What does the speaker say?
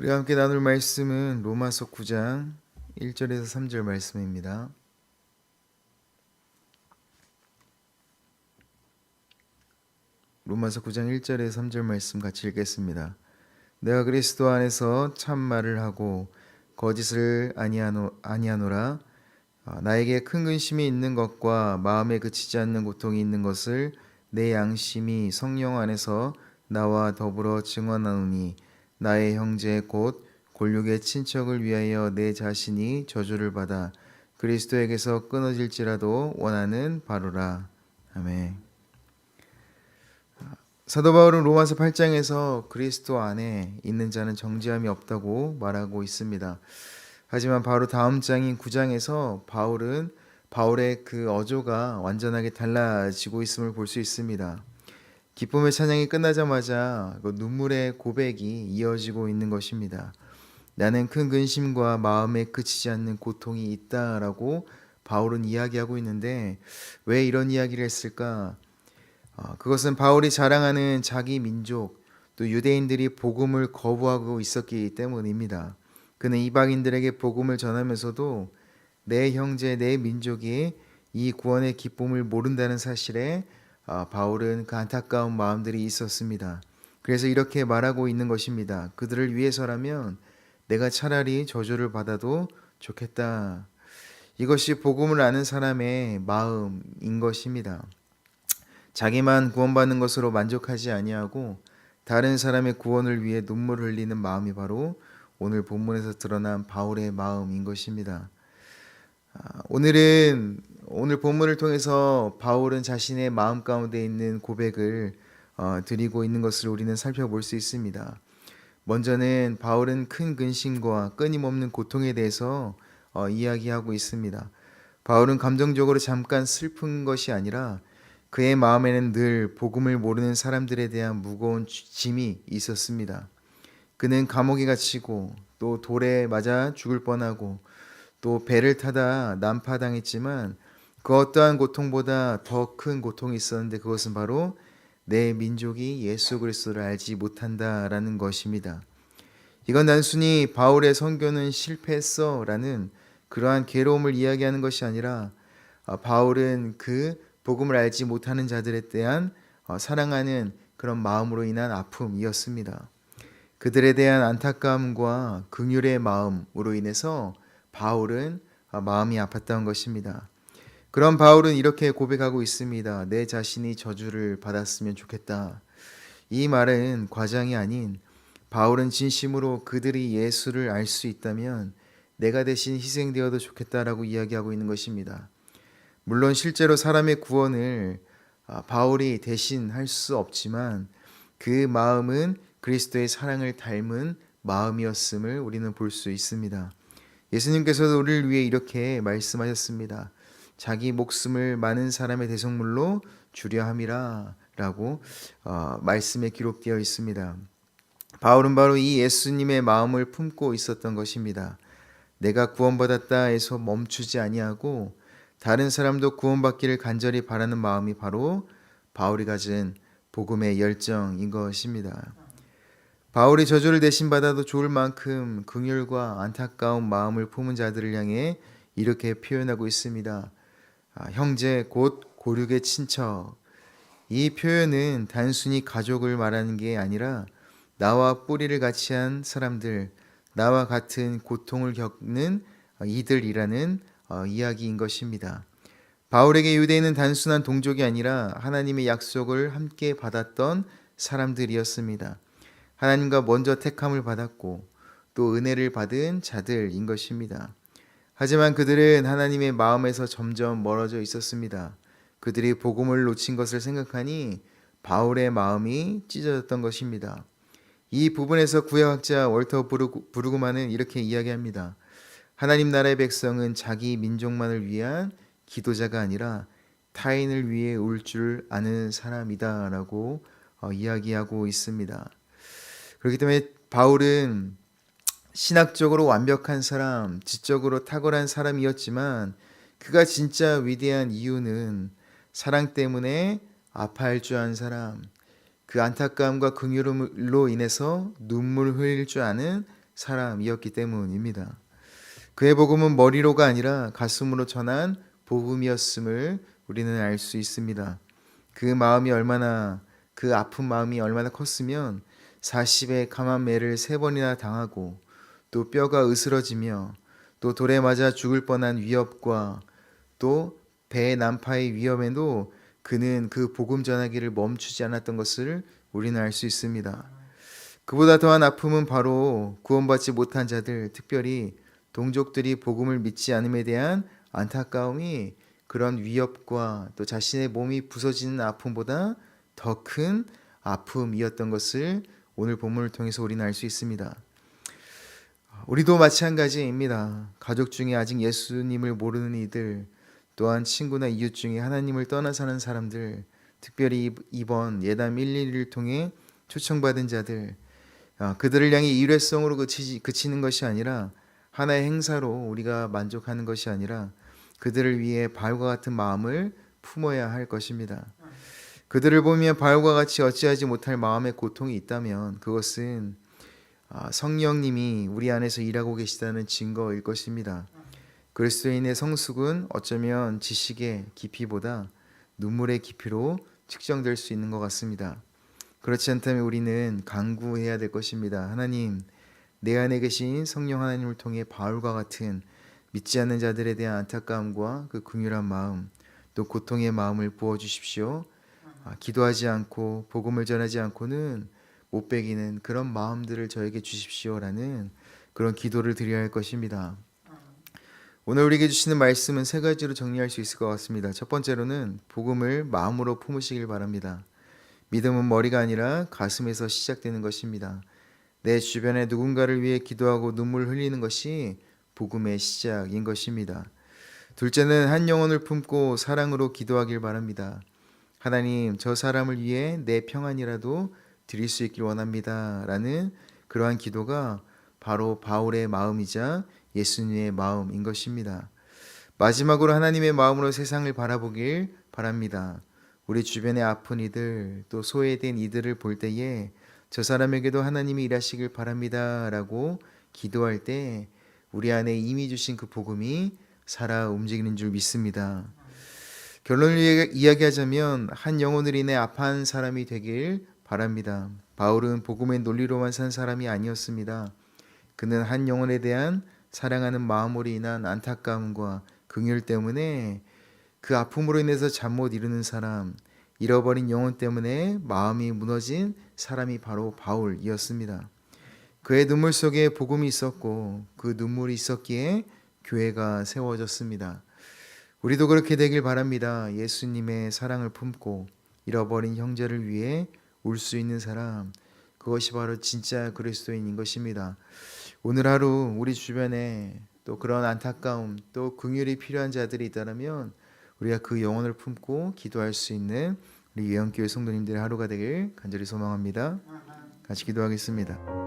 우리가 함께 나눌 말씀은 로마서 9장 1절에서 3절 말씀입니다. 로마서 9장 1절에서 3절 말씀 같이 읽겠습니다. 내가 그리스도 안에서 참 말을 하고 거짓을 아니하노라. 나에게 큰 근심이 있는 것과 마음에 그치지 않는 고통이 있는 것을 내 양심이 성령 안에서 나와 더불어 증언하노니, 나의 형제 곧 골육의 친척을 위하여 내 자신이 저주를 받아 그리스도에게서 끊어질지라도 원하는 바로라. 아멘. 사도 바울은 로마서 8장에서 그리스도 안에 있는 자는 정죄함이 없다고 말하고 있습니다. 하지만 바로 다음 장인 9장에서 바울의 그 어조가 완전하게 달라지고 있음을 볼 수 있습니다. 기쁨의 찬양이 끝나자마자 눈물의 고백이 이어지고 있는 것입니다. 나는 큰 근심과 마음에 그치지 않는 고통이 있다라고 바울은 이야기하고 있는데, 왜 이런 이야기를 했을까? 그것은 바울이 자랑하는 자기 민족, 또 유대인들이 복음을 거부하고 있었기 때문입니다. 그는 이방인들에게 복음을 전하면서도 내 형제, 내 민족이 이 구원의 기쁨을 모른다는 사실에 바울은 그 안타까운 마음들이 있었습니다. 그래서 이렇게 말하고 있는 것입니다. 그들을 위해서라면 내가 차라리 저주를 받아도 좋겠다. 이것이 복음을 아는 사람의 마음인 것입니다. 자기만 구원받는 것으로 만족하지 아니하고 다른 사람의 구원을 위해 눈물을 흘리는 마음이 바로 오늘 본문에서 드러난 바울의 마음인 것입니다. 오늘 본문을 통해서 바울은 자신의 마음 가운데 있는 고백을 드리고 있는 것을 우리는 살펴볼 수 있습니다. 먼저는 바울은 큰 근심과 끊임없는 고통에 대해서 이야기하고 있습니다. 바울은 감정적으로 잠깐 슬픈 것이 아니라 그의 마음에는 늘 복음을 모르는 사람들에 대한 무거운 짐이 있었습니다. 그는 감옥에 갇히고 또 돌에 맞아 죽을 뻔하고 또 배를 타다 난파당했지만 그 어떠한 고통보다 더 큰 고통이 있었는데, 그것은 바로 내 민족이 예수 그리스도를 알지 못한다라는 것입니다. 이건 단순히 바울의 선교는 실패했어라는 그러한 괴로움을 이야기하는 것이 아니라 바울은 그 복음을 알지 못하는 자들에 대한 사랑하는 그런 마음으로 인한 아픔이었습니다. 그들에 대한 안타까움과 긍휼의 마음으로 인해서 바울은 마음이 아팠던 것입니다. 그런 바울은 이렇게 고백하고 있습니다. 내 자신이 저주를 받았으면 좋겠다. 이 말은 과장이 아닌, 바울은 진심으로 그들이 예수를 알 수 있다면 내가 대신 희생되어도 좋겠다라고 이야기하고 있는 것입니다. 물론 실제로 사람의 구원을 바울이 대신 할 수 없지만 그 마음은 그리스도의 사랑을 닮은 마음이었음을 우리는 볼 수 있습니다. 예수님께서도 우리를 위해 이렇게 말씀하셨습니다. 자기 목숨을 많은 사람의 대속물로 주려 함이라 라고 말씀에 기록되어 있습니다. 바울은 바로 이 예수님의 마음을 품고 있었던 것입니다. 내가 구원받았다 해서 멈추지 아니하고 다른 사람도 구원받기를 간절히 바라는 마음이 바로 바울이 가진 복음의 열정인 것입니다. 바울이 저주를 대신 받아도 좋을 만큼 긍휼과 안타까운 마음을 품은 자들을 향해 이렇게 표현하고 있습니다. 형제 곧 고륙의 친척. 이 표현은 단순히 가족을 말하는 게 아니라 나와 뿌리를 같이 한 사람들, 나와 같은 고통을 겪는 이들이라는 이야기인 것입니다. 바울에게 유대인은 단순한 동족이 아니라 하나님의 약속을 함께 받았던 사람들이었습니다. 하나님과 먼저 택함을 받았고 또 은혜를 받은 자들인 것입니다. 하지만 그들은 하나님의 마음에서 점점 멀어져 있었습니다. 그들이 복음을 놓친 것을 생각하니 바울의 마음이 찢어졌던 것입니다. 이 부분에서 구약학자 월터 브루그만은 이렇게 이야기합니다. 하나님 나라의 백성은 자기 민족만을 위한 기도자가 아니라 타인을 위해 울 줄 아는 사람이다 라고 이야기하고 있습니다. 그렇기 때문에 바울은 신학적으로 완벽한 사람, 지적으로 탁월한 사람이었지만 그가 진짜 위대한 이유는 사랑 때문에 아파할 줄 아는 사람, 그 안타까움과 긍휼로 인해서 눈물 흘릴 줄 아는 사람이었기 때문입니다. 그의 복음은 머리로가 아니라 가슴으로 전한 복음이었음을 우리는 알 수 있습니다. 그 아픈 마음이 얼마나 컸으면 40의 감한 매를 3번이나 당하고 또 뼈가 으스러지며 또 돌에 맞아 죽을 뻔한 위협과 또 배 난파의 위험에도 그는 그 복음 전하기를 멈추지 않았던 것을 우리는 알 수 있습니다. 그보다 더한 아픔은 바로 구원받지 못한 자들, 특별히 동족들이 복음을 믿지 않음에 대한 안타까움이 그런 위협과 또 자신의 몸이 부서지는 아픔보다 더 큰 아픔이었던 것을 오늘 본문을 통해서 우리는 알 수 있습니다. 우리도 마찬가지입니다. 가족 중에 아직 예수님을 모르는 이들, 또한 친구나 이웃 중에 하나님을 떠나 사는 사람들, 특별히 이번 예담 112를 통해 초청받은 자들, 그들을 향해 일회성으로 그치는 것이 아니라 하나의 행사로 우리가 만족하는 것이 아니라 그들을 위해 바울과 같은 마음을 품어야 할 것입니다. 그들을 보면 바울과 같이 어찌하지 못할 마음의 고통이 있다면 그것은 성령님이 우리 안에서 일하고 계시다는 증거일 것입니다. 그리스도인의 성숙은 어쩌면 지식의 깊이보다 눈물의 깊이로 측정될 수 있는 것 같습니다. 그렇지 않다면 우리는 간구해야 될 것입니다. 하나님, 내 안에 계신 성령 하나님을 통해 바울과 같은 믿지 않는 자들에 대한 안타까움과 그 긍휼한 마음, 또 고통의 마음을 부어주십시오. 기도하지 않고 복음을 전하지 않고는 못 배기는 그런 마음들을 저에게 주십시오라는 그런 기도를 드려야 할 것입니다. 오늘 우리에게 주시는 말씀은 3가지로 정리할 수 있을 것 같습니다. 첫 번째로는 복음을 마음으로 품으시길 바랍니다. 믿음은 머리가 아니라 가슴에서 시작되는 것입니다. 내 주변에 누군가를 위해 기도하고 눈물 흘리는 것이 복음의 시작인 것입니다. 둘째는 한 영혼을 품고 사랑으로 기도하길 바랍니다. 하나님, 저 사람을 위해 내 평안이라도 드릴 수 있길 원합니다. 라는 그러한 기도가 바로 바울의 마음이자 예수님의 마음인 것입니다. 마지막으로 하나님의 마음으로 세상을 바라보길 바랍니다. 우리 주변의 아픈 이들, 또 소외된 이들을 볼 때에 저 사람에게도 하나님이 일하시길 바랍니다. 라고 기도할 때 우리 안에 이미 주신 그 복음이 살아 움직이는 줄 믿습니다. 결론을 이야기하자면 한 영혼을 인해 아파한 사람이 되길 바랍니다. 바울은 복음의 논리로만 산 사람이 아니었습니다. 그는 한 영혼에 대한 사랑하는 마음으로 인한 안타까움과 긍휼 때문에 그 아픔으로 인해서 잠 못 이루는 사람, 잃어버린 영혼 때문에 마음이 무너진 사람이 바로 바울이었습니다. 그의 눈물 속에 복음이 있었고 그 눈물이 있었기에 교회가 세워졌습니다. 우리도 그렇게 되길 바랍니다. 예수님의 사랑을 품고 잃어버린 형제를 위해 울 수 있는 사람, 그것이 바로 진짜 그리스도인인 것입니다. 오늘 하루 우리 주변에 또 그런 안타까움, 또 긍휼이 필요한 자들이 있다면 우리가 그 영혼을 품고 기도할 수 있는 우리 예언교회 성도님들의 하루가 되길 간절히 소망합니다. 같이 기도하겠습니다.